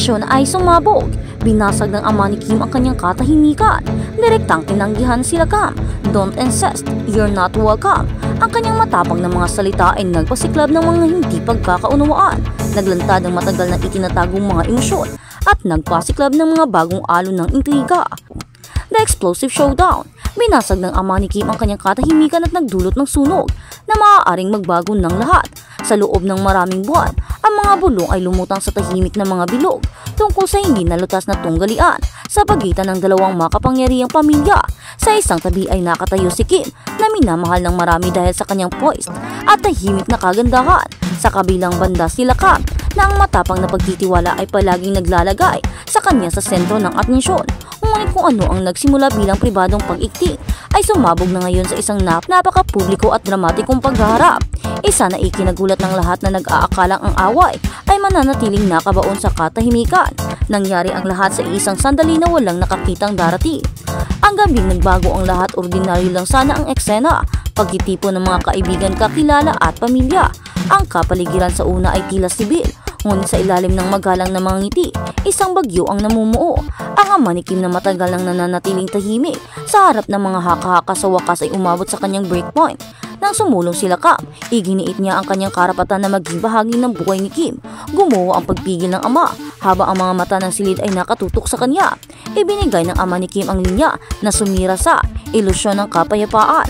relasyon ay sumabog. Binasag ng ama ni Kim ang kanyang katahimikan. Direktang tinanggihan sila Cam. Don't insist, you're not welcome. Ang kanyang matapang na mga salita ay nagpasiklab ng mga hindi pagkakaunawaan. Naglantad ng matagal na itinatagong mga emosyon at nagpasiklab ng mga bagong alon ng intriga. The Explosive Showdown. Binasag ng ama ni Kim ang kanyang katahimikan at nagdulot ng sunog na maaaring magbago ng lahat. Sa loob ng maraming buwan, ang mga bulong ay lumutang sa tahimik na mga bilog tungkol sa hindi nalutas na tunggalian sa pagitan ng dalawang makapangyarihang pamilya. Sa isang tabi ay nakatayo si Kim na minamahal ng marami dahil sa kanyang poise at tahimik na kagandahan. Sa kabilang banda sila Cam na ang matapang na pagtitiwala ay palaging naglalagay sa kanya sa sentro ng atensyon. Ngunit kung ano ang nagsimula bilang pribadong pag-ikting ay sumabog na ngayon sa isang napaka-publiko at dramatikong pagharap. Isa na ikinagulat ng lahat na nag-aakalang ang away ay mananatiling nakabaon sa katahimikan. Nangyari ang lahat sa isang sandali na walang nakakitang darating. Ang gabing nagbago ang lahat, ordinaryo lang sana ang eksena. Pagtitipon ng mga kaibigan, kakilala at pamilya. Ang kapaligiran sa una ay tila sibil, ngunit sa ilalim ng magalang na mga ngiti, isang bagyo ang namumuo. Ang ama ni Kim na matagal nang nananatiling tahimik sa harap ng mga haka-haka sa wakas ay umabot sa kanyang breakpoint. Nang sumulong sila Cam, iginiit niya ang kanyang karapatan na maging bahagi ng buhay ni Kim. Gumuho ang pagpigil ng ama habang ang mga mata ng silid ay nakatutok sa kanya. Ibinigay ng ama ni Kim ang linya na sumira sa ilusyon ng kapayapaan.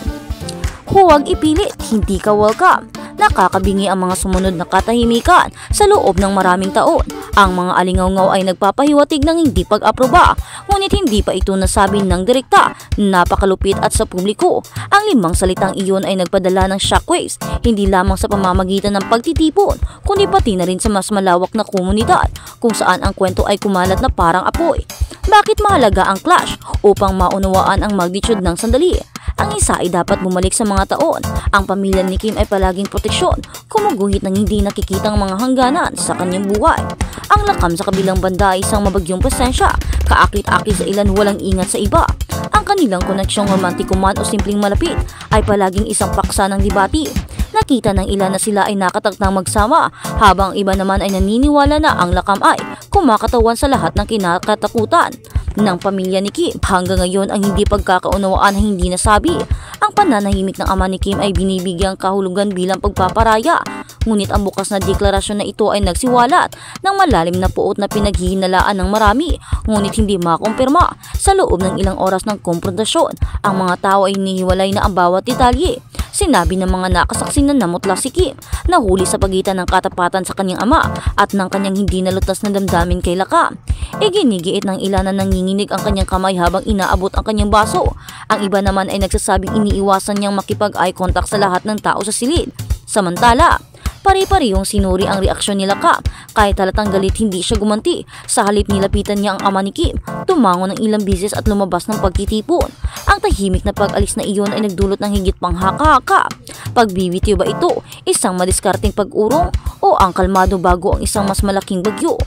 Huwag ipilit, hindi ka welcome. Nakakabingi ang mga sumunod na katahimikan sa loob ng maraming taon. Ang mga alingaw-ngaw ay nagpapahiwatig ng hindi pag-aproba, ngunit hindi pa ito nasabi ng direkta, napakalupit at sa publiko. Ang limang salitang iyon ay nagpadala ng shockwaves, hindi lamang sa pamamagitan ng pagtitipon, kundi pati na rin sa mas malawak na komunidad, kung saan ang kwento ay kumalat na parang apoy. Bakit mahalaga ang clash? Upang maunawaan ang magnitude ng sandali. Ang isa ay dapat bumalik sa mga taon. Ang pamilya ni Kim ay palaging proteksyon, kumuguhit ng hindi nakikitang mga hangganan sa kanyang buhay. Ang lakam sa kabilang banda ay isang mabagyong presensya, kaakit-akit sa ilan, walang ingat sa iba. Ang kanilang koneksyong romantiko man o simpleng malapit ay palaging isang paksa ng debate. Nakita ng ilan na sila ay nakataktang magsama, habang iba naman ay naniniwala na ang lakam ay kumakatawan sa lahat ng kinakatakutan ng pamilya ni Kim. Hanggang ngayon ang hindi pagkakaunawaan ay hindi nasabi. Ang pananahimik ng ama ni Kim ay binibigyang kahulugan bilang pagpaparaya, ngunit ang bukas na deklarasyon na ito ay nagsiwalat ng malalim na puot na pinaghihinalaan ng marami, ngunit hindi makumpirma. Sa loob ng ilang oras ng komprontasyon, ang mga tao ay hinihiwalay na ang bawat detalye. Sinabi ng mga nakasaksi na namutla si Kim, nahuli sa pagitan ng katapatan sa kanyang ama at ng kanyang hindi nalutas na damdamin kay Lakam. Iginigiit ng ilan na nanginginig ang kanyang kamay habang inaabot ang kanyang baso. Ang iba naman ay nagsasabing iniiwasan niyang makipag-eye contact sa lahat ng tao sa silid. Samantala, pare-parehong sinuri ang reaksyon ni Lakam. Kahit halatang galit, hindi siya gumanti. Sa halip nilapitan niya ang ama ni Kim, tumango ng ilang bisis at lumabas ng pagtitipon. Ang tahimik na pag-alis na iyon ay nagdulot ng higit pang haka-haka. Pagbibitiw ba ito, isang madiskarteng pag-urong o ang kalmado bago ang isang mas malaking bagyo?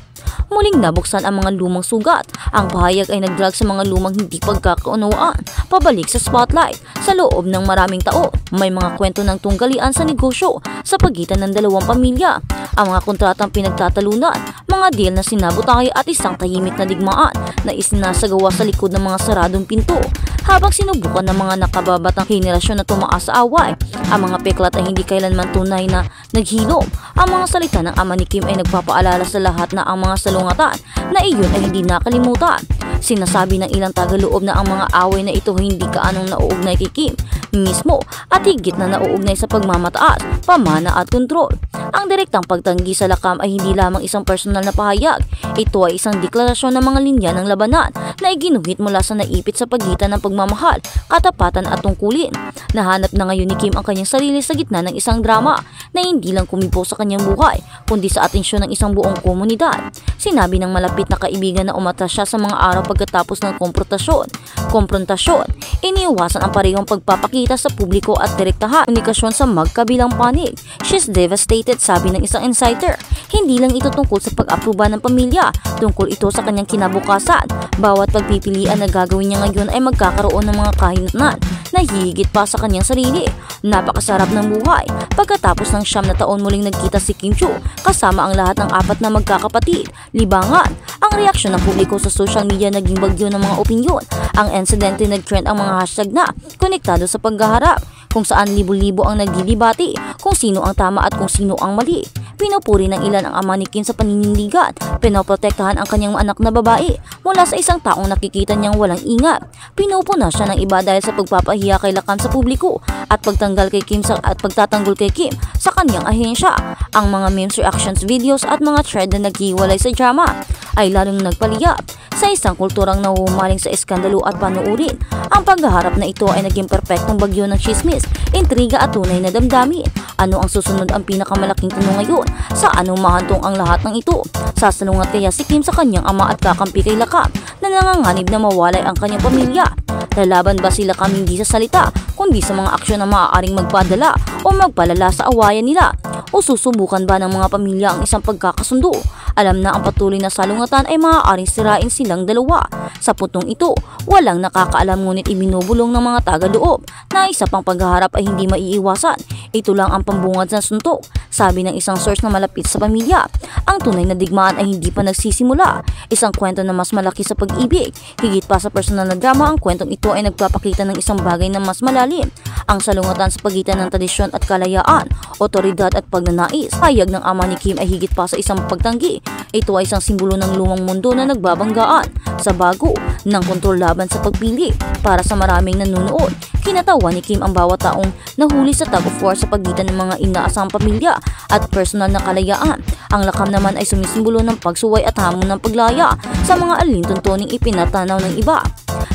Muling nabuksan ang mga lumang sugat. Ang pahayag ay nagdrag sa mga lumang hindi pagkakaunawaan pabalik sa spotlight. Sa loob ng maraming taon, may mga kwento ng tunggalian sa negosyo sa pagitan ng dalawang pamilya. Ang mga kontratang pinagtatalunan, mga deal na sinabotay at isang tahimik na digmaan na isinasagawa sa likod ng mga saradong pinto. Habang sinubukan ng mga nakababatang henerasyon na tumaas sa away, ang mga peklat ay hindi kailanman tunay na naghilom. Ang mga salita ng ama ni Kim ay nagpapaalala sa lahat na ang mga salungatan na iyon ay hindi nakalimutan. Sinasabi ng ilang tagaloob na ang mga away na ito hindi kaanong nauugnay kay Kim mismo at higit na nauugnay sa pagmamataas, pamana at kontrol. Ang direktang pagtanggi sa Lakam ay hindi lamang isang personal na pahayag. Ito ay isang deklarasyon ng mga linya ng labanan na iginuhit mula sa naipit sa pagitan ng pagmamahal, katapatan at tungkulin. Nahanap na ngayon ni Kim ang kanyang sarili sa gitna ng isang drama na hindi lang kumibo sa kanyang buhay, kundi sa atensyon ng isang buong komunidad. Sinabi ng malapit na kaibigan na umatras siya sa mga araw pagkatapos ng komprontasyon. Iniiwasan ang parehong pagpapakita sa publiko at direktahan komunikasyon sa magkabilang panig. She's devastated, sabi ng isang insider. Hindi lang ito tungkol sa pag-aproba ng pamilya, tungkol ito sa kanyang kinabukasan. Bawat pagpipilian na gagawin niya ngayon ay magkakaroon ng mga kahinatnan na higit pa sa kanyang sarili. Napakasarap ng buhay. Pagkatapos ng 9 na taon muling nagkita si Kim Chu kasama ang lahat ng 4 na magkakapatid. Libangan, Ang reaksyon ng publiko sa social media naging bagyo ng mga opinyon. Ang insidente nag-trend ang mga hashtag na konektado sa paghaharap, kung saan libo-libo ang nagdidebate kung sino ang tama at kung sino ang mali. Pinupuri ng ilan ang ama ni Kim sa paninindigan, pinoprotektahan ang kanyang anak na babae mula sa isang taong nakikita niyang walang ingat. Pinupuna siya ng iba dahil sa pagpapahiya kay Lakam sa publiko at pagtanggal kay Kim at pagtatanggol kay Kim sa kanyang ahensya. Ang mga memes, reactions, videos at mga thread na naghiwalay sa drama ay lalong nagpaliyap sa isang kulturang nahuhumaling sa eskandalo at panuurin. Ang paghaharap na ito ay naging perpektong bagyo ng chismis, intriga at tunay na damdamin. Ano ang susunod ang pinakamalaking tanong ngayon? Saan humahantong ang lahat ng ito? Sasalungat kaya si Kim sa kanyang ama at kakampi kay Lakam na nanganganib na mawalay ang kanyang pamilya? Lalaban ba sila Lakam hindi sa salita, kundi sa mga aksyon na maaaring magpadala o magpalala sa awayan nila? O susubukan ba ng mga pamilya ang isang pagkakasundo? Alam na ang patuloy na salungatan ay maaaring sirain silang dalawa. Sa puntong ito, walang nakakaalam ngunit ibinubulong ng mga taga-loob na isa pang paghaharap ay hindi maiiwasan. Ito lang ang pambungad sa suntok, sabi ng isang source na malapit sa pamilya. Ang tunay na digmaan ay hindi pa nagsisimula. Isang kwento na mas malaki sa pag-ibig. Higit pa sa personal na drama, ang kwentong ito ay nagpapakita ng isang bagay na mas malalim. Ang salungatan sa pagitan ng tradisyon at kalayaan, otoridad at pagnanais. Payag ng ama ni Kim ay higit pa sa isang pagtanggi. Ito ay isang simbolo ng lumang mundo na nagbabanggaan sa bago ng kontrol laban sa pagpili. Para sa maraming nanonood, kinatawa ni Kim ang bawat taong nahuli sa tug of war sa pagitan ng mga inaasang pamilya at personal na kalayaan. Ang Lakam naman ay sumisimbolo ng pagsuway at hamon ng paglaya sa mga alintuntuning ipinatanaw ng iba.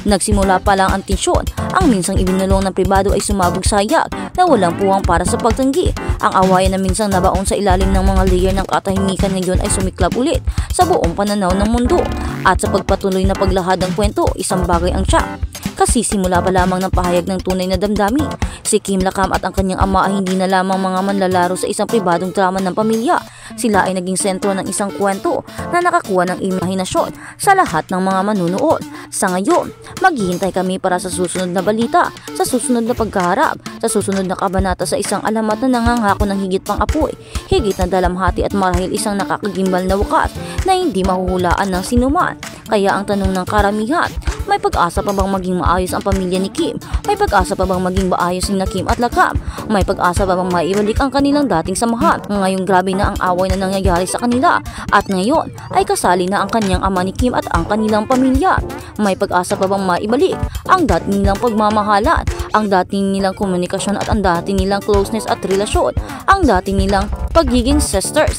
Nagsimula pa lang ang tensyon, ang minsang ibinulong ng pribado ay sumabog sa hayag na walang puwang para sa pagtanggi. Ang awayan na minsang nabaon sa ilalim ng mga layer ng katahimikan ngayon ay sumiklab ulit sa buong pananaw ng mundo. At sa pagpatuloy na paglahad ng kwento, isang bagay ang siya. Kasi simula pa lamang ng pahayag ng tunay na damdamin. Si Kim Lakam at ang kanyang ama ay hindi na lamang mga manlalaro sa isang pribadong drama ng pamilya. Sila ay naging sentro ng isang kwento na nakakuha ng imahinasyon sa lahat ng mga manunood. Sa ngayon, maghihintay kami para sa susunod na balita, sa susunod na pagkaharap, sa susunod na kabanata sa isang alamat na nanganghako ng higit pang apoy, higit na dalamhati at marahil isang nakakagimbal na wakas na hindi mahuhulaan ng sinuman. Kaya ang tanong ng karamihan, may pag-asa pa bang maging maayos ang pamilya ni Kim? May pag-asa pa bang maging maayos ni Kim at Lakam? May pag-asa pa bang maibalik ang kanilang dating samahan? Ngayong grabe na ang away na nangyayari sa kanila at ngayon ay kasali na ang kanyang ama ni Kim at ang kanilang pamilya. May pag-asa pa bang maibalik ang dating nilang pagmamahalan, ang dating nilang komunikasyon at ang dating nilang closeness at relasyon, ang dating nilang pagiging sisters?